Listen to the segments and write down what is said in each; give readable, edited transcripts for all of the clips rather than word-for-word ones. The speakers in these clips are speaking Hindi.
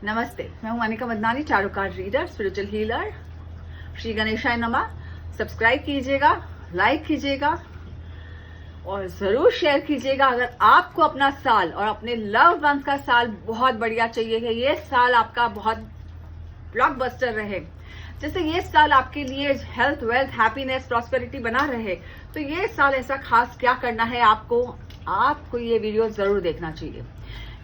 नमस्ते, मैं हूं Anika Madnani, tarot card reader, spiritual healer. Shri गणेशाय नमः। सब्सक्राइब कीजिएगा, लाइक कीजिएगा और जरूर शेयर कीजिएगा। अगर आपको अपना साल और अपने लव्ड वंस का साल बहुत बढ़िया चाहिए है, ये साल आपका बहुत ब्लॉकबस्टर रहे, जैसे ये साल आपके लिए हेल्थ, वेल्थ, हैप्पीनेस, प्रॉस्पेरिटी बना रहे, तो ये साल ऐसा खास क्या करना है आपको ये वीडियो जरूर देखना चाहिए।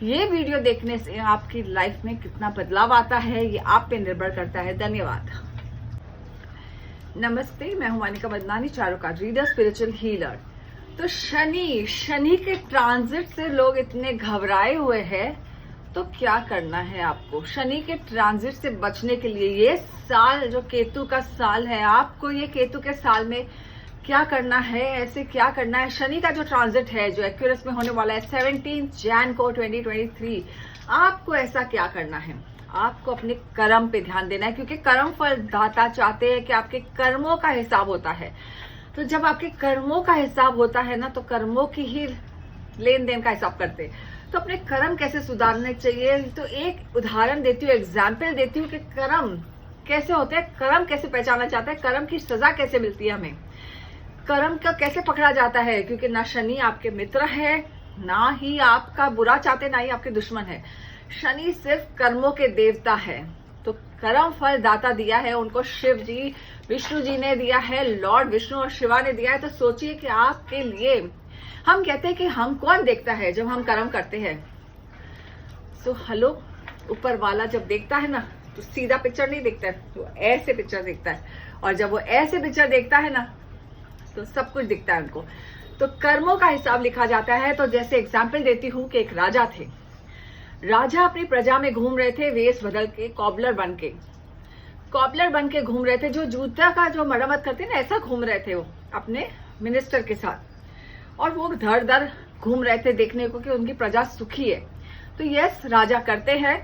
ये वीडियो देखने से आपकी लाइफ में कितना बदलाव आता है ये आप पे निर्भर करता है। धन्यवाद। नमस्ते, मैं हूं Anika Madnani, tarot card reader, spiritual healer. तो शनि के ट्रांजिट से लोग इतने घबराए हुए हैं, तो क्या करना है आपको शनि के ट्रांजिट से बचने के लिए? ये साल जो केतु का साल है, आपको ये केतु के साल में क्या करना है, ऐसे क्या करना है? शनि का जो ट्रांजिट है, जो एक्यूरस में होने वाला है 17 जैन को 2023, आपको ऐसा क्या करना है? आपको अपने कर्म पे ध्यान देना है, क्योंकि कर्म फल दाता चाहते हैं कि आपके कर्मों का हिसाब होता है। तो जब आपके कर्मों का हिसाब होता है ना, तो कर्मों की ही लेन देन का हिसाब करते हैं। तो अपने कर्म कैसे सुधारने चाहिए, तो एक उदाहरण देती हूँ, एग्जाम्पल देती हूँ कि कर्म कैसे होते हैं, कर्म कैसे पहचाना जाता है, कर्म की सजा कैसे मिलती है हमें, कर्म का कैसे पकड़ा जाता है। क्योंकि ना शनि आपके मित्र है, ना ही आपका बुरा चाहते, ना ही आपके दुश्मन है। शनि सिर्फ कर्मों के देवता है। तो कर्म फल दाता दिया है उनको शिव जी, विष्णु जी ने दिया है, लॉर्ड विष्णु और शिवा ने दिया है। तो सोचिए कि आपके लिए, हम कहते हैं कि हम कौन देखता है जब हम कर्म करते हैं? सो हेलो, ऊपर वाला जब देखता है ना, तो सीधा पिक्चर नहीं देखता है, वो ऐसे पिक्चर देखता है। और जब वो ऐसे पिक्चर देखता है ना, तो सब कुछ दिखता है उनको। तो कर्मों का हिसाब लिखा जाता है। तो जैसे एग्जाम्पल देती हूँ कि एक राजा थे। राजा अपनी प्रजा में घूम रहे थे, वेश बदल के, कॉबलर बन के घूम रहे थे। जो जूता का जो मरम्मत करते हैं ना, ऐसा घूम रहे थे वो अपने मिनिस्टर के साथ। और वो धड़ धड़ घूम रहे थे देखने को कि उनकी प्रजा सुखी है। तो यस, राजा करते हैं।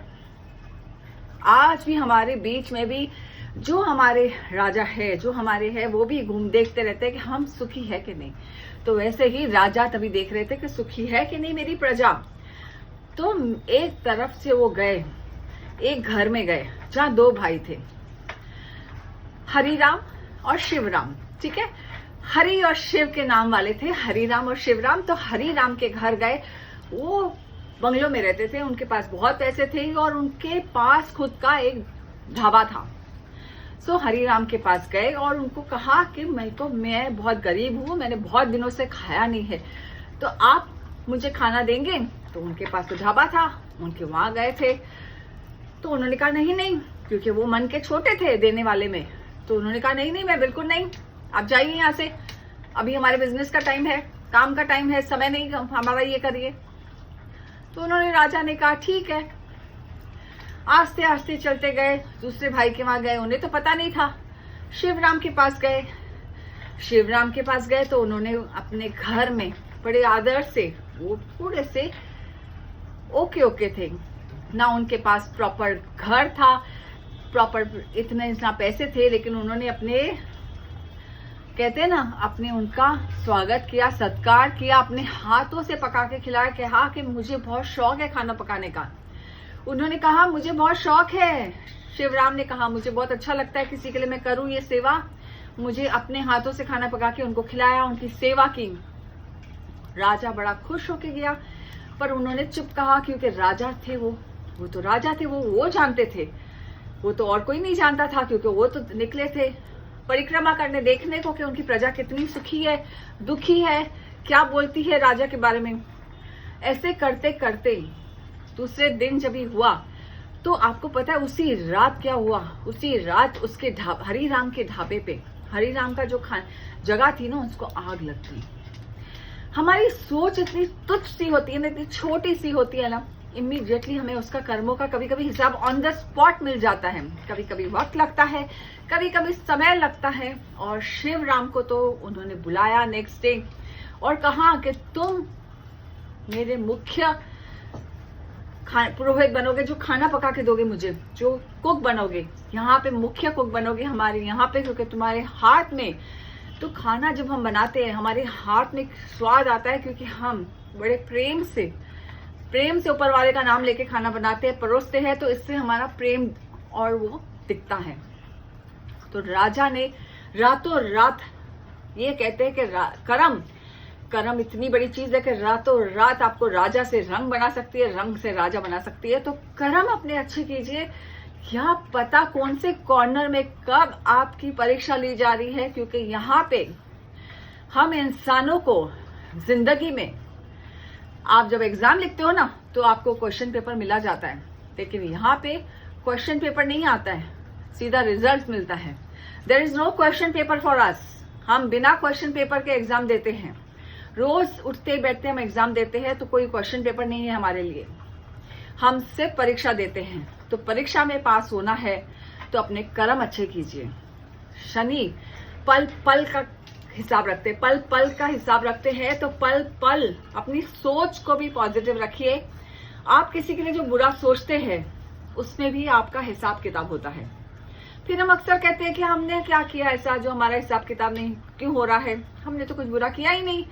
आज भी हमारे बीच में भी जो हमारे राजा है, जो हमारे है, वो भी घूम देखते रहते हैं कि हम सुखी है कि नहीं। तो वैसे ही राजा तभी देख रहे थे कि सुखी है कि नहीं मेरी प्रजा। तो एक तरफ से वो गए, एक घर में गए जहां दो भाई थे, हरिराम और शिवराम। ठीक है, हरि और शिव के नाम वाले थे, हरिराम और शिवराम। तो हरिराम के घर गए, वो बंगलों में रहते थे, उनके पास बहुत पैसे थे और उनके पास खुद का एक ढाबा था। सो हरिराम के पास गए और उनको कहा कि मैं बहुत गरीब हूँ, मैंने बहुत दिनों से खाया नहीं है, तो आप मुझे खाना देंगे? तो उनके पास तो ढाबा था, उनके वहां गए थे। तो उन्होंने कहा नहीं, क्योंकि वो मन के छोटे थे देने वाले में। तो उन्होंने कहा नहीं, मैं बिल्कुल नहीं, आप जाइए यहाँ से, अभी हमारे बिजनेस का टाइम है, काम का टाइम है, समय नहीं हमारा, ये करिए। तो उन्होंने, राजा ने कहा ठीक है। आस्ते आस्ते चलते गए, दूसरे भाई के वहां गए, उन्हें तो पता नहीं था। शिवराम के पास गए तो उन्होंने अपने घर में बड़े आदर से, वो थोड़े से ओके थे ना, उनके पास प्रॉपर घर था, प्रॉपर इतने ना पैसे थे, लेकिन उन्होंने अपने, कहते हैं ना, अपने उनका स्वागत किया, सत्कार किया, अपने हाथों से पका के खिलाया। कहा कि मुझे बहुत शौक है खाना पकाने का। उन्होंने कहा मुझे बहुत शौक है। शिवराम ने कहा मुझे बहुत अच्छा लगता है किसी के लिए मैं करूं ये सेवा। मुझे अपने हाथों से खाना पका के उनको खिलाया, उनकी सेवा की। राजा बड़ा खुश होके गया, पर उन्होंने चुप कहा, क्योंकि राजा थे वो तो राजा थे, वो जानते थे, वो तो और कोई नहीं जानता था, क्योंकि वो तो निकले थे परिक्रमा करने, देखने को कि उनकी प्रजा कितनी सुखी है, दुखी है, क्या बोलती है राजा के बारे में। ऐसे करते करते दूसरे दिन जब ही हुआ, तो आपको पता है उसी रात क्या हुआ? उसी रात उसके हरिराम के ढाबे पे, हरिराम का जो जगह थी ना, उसको आग लग गई। हमारी सोच इतनी तुच्छ सी होती है ना, इतनी छोटी सी होती है ना, इमीडिएटली हमें उसका कर्मों का कभी कभी हिसाब ऑन द स्पॉट मिल जाता है। कभी कभी वक्त लगता है, कभी कभी समय लगता है। और शिवराम को तो उन्होंने बुलाया नेक्स्ट डे और कहा कि तुम मेरे मुख्य पुरोहित बनोगे, जो खाना पका के दोगे मुझे, जो कुक बनोगे, यहाँ पे मुख्य कुक बनोगे हमारे यहाँ पे, क्योंकि तुम्हारे हाथ में तो खाना जब हम बनाते हैं, हमारे हाथ में स्वाद आता है, क्योंकि हम बड़े प्रेम से प्रेम से ऊपर वाले का नाम लेके खाना बनाते हैं, परोसते हैं, तो इससे हमारा प्रेम और वो दिखता है। तो राजा ने रातों रात, ये कहते हैं कि कर्म इतनी बड़ी चीज है कि रातों रात आपको राजा से रंग बना सकती है, रंग से राजा बना सकती है। तो कर्म अपने अच्छे कीजिए। क्या पता कौन से कॉर्नर में कब आपकी परीक्षा ली जा रही है, क्योंकि यहाँ पे हम इंसानों को जिंदगी में, आप जब एग्जाम लिखते हो ना तो आपको क्वेश्चन पेपर मिला जाता है, लेकिन यहाँ पे क्वेश्चन पेपर नहीं आता है, सीधा रिजल्ट मिलता है। There is no question paper for us. हम बिना क्वेश्चन पेपर के एग्जाम देते हैं, रोज उठते बैठते हम एग्जाम देते हैं, तो कोई क्वेश्चन पेपर नहीं है हमारे लिए, हम सिर्फ परीक्षा देते हैं। तो परीक्षा में पास होना है तो अपने कर्म अच्छे कीजिए। शनि पल पल का हिसाब रखते हैं, पल पल का हिसाब रखते हैं, तो पल पल अपनी सोच को भी पॉजिटिव रखिए। आप किसी के लिए जो बुरा सोचते हैं उसमें भी आपका हिसाब किताब होता है। फिर हम अक्सर कहते हैं कि हमने क्या किया ऐसा जो हमारा हिसाब किताब नहीं क्यों हो रहा है, हमने तो कुछ बुरा किया ही नहीं।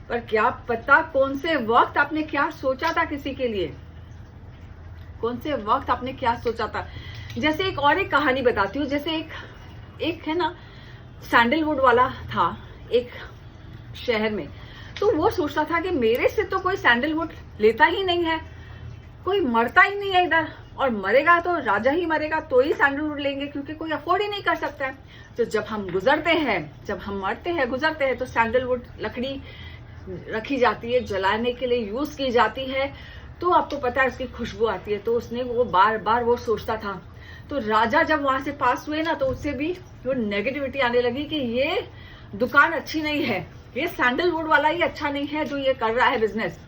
पर क्या पता कौन से वक्त आपने क्या सोचा था किसी के लिए, कौन से वक्त आपने क्या सोचा था। जैसे एक और एक कहानी बताती हूँ। जैसे एक है ना, सैंडलवुड वाला था एक शहर में, तो वो सोचता था कि मेरे से तो कोई सैंडलवुड लेता ही नहीं है, कोई मरता ही नहीं है इधर, और मरेगा तो राजा ही मरेगा, तो ही सैंडलवुड लेंगे, क्योंकि कोई अफोर्ड ही नहीं कर सकता है। तो जब हम गुजरते हैं, जब हम मरते हैं, गुजरते हैं, तो सैंडलवुड लकड़ी रखी जाती है, जलाने के लिए यूज की जाती है, तो आपको पता है उसकी खुशबू आती है। तो उसने वो बार बार वो सोचता था। तो राजा जब वहां से पास हुए ना, तो उससे भी वो नेगेटिविटी आने लगी कि ये दुकान अच्छी नहीं है, ये सैंडलवुड वाला ही अच्छा नहीं है जो ये कर रहा है बिजनेस।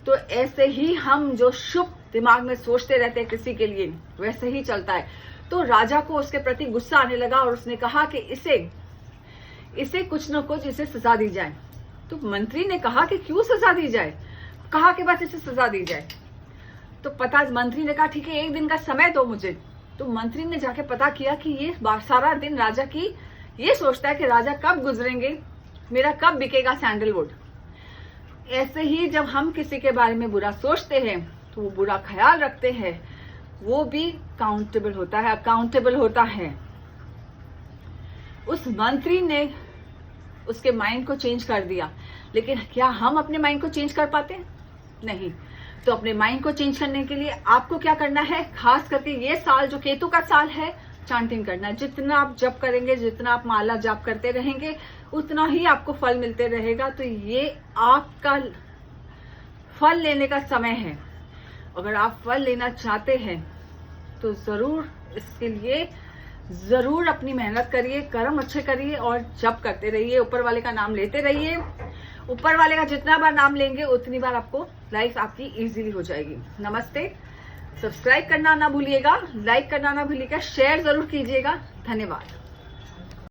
तो ऐसे ही हम जो शुभ दिमाग में सोचते रहते हैं किसी के लिए, वैसे ही चलता है। तो राजा को उसके प्रति गुस्सा आने लगा और उसने कहा कि इसे कुछ न कुछ इसे सजा दी जाए। तो मंत्री ने कहा कि क्यों सजा दी जाए, कहा कि बस इसे सजा दी जाए। तो मंत्री ने कहा ठीक है, एक दिन का समय दो मुझे। तो मंत्री ने जाके पता किया कि ये सारा दिन राजा की ये सोचता है कि राजा कब गुजरेंगे, मेरा कब बिकेगा सैंडलवुड। ऐसे ही जब हम किसी के बारे में बुरा सोचते हैं तो वो बुरा ख्याल रखते हैं, वो भी अकाउंटेबल होता है। उस मंत्री ने उसके माइंड को चेंज कर दिया, लेकिन क्या हम अपने माइंड को चेंज कर पाते? नहीं। तो अपने माइंड को चेंज करने के लिए आपको क्या करना है, खास करके ये साल जो केतु का साल है, चांटिंग करना है। जितना आप जप करेंगे, जितना आप माला जप करते रहेंगे, उतना ही आपको फल मिलते रहेगा। तो ये आपका फल लेने का समय है। अगर आप फल लेना चाहते हैं तो जरूर इसके लिए जरूर अपनी मेहनत करिए, कर्म अच्छे करिए और जप करते रहिए, ऊपर वाले का नाम लेते रहिए। ऊपर वाले का जितना बार नाम लेंगे उतनी बार आपको लाइफ आपकी इजीली हो जाएगी। नमस्ते। सब्सक्राइब करना ना भूलिएगा, लाइक करना ना भूलिएगा, शेयर जरूर कीजिएगा। धन्यवाद।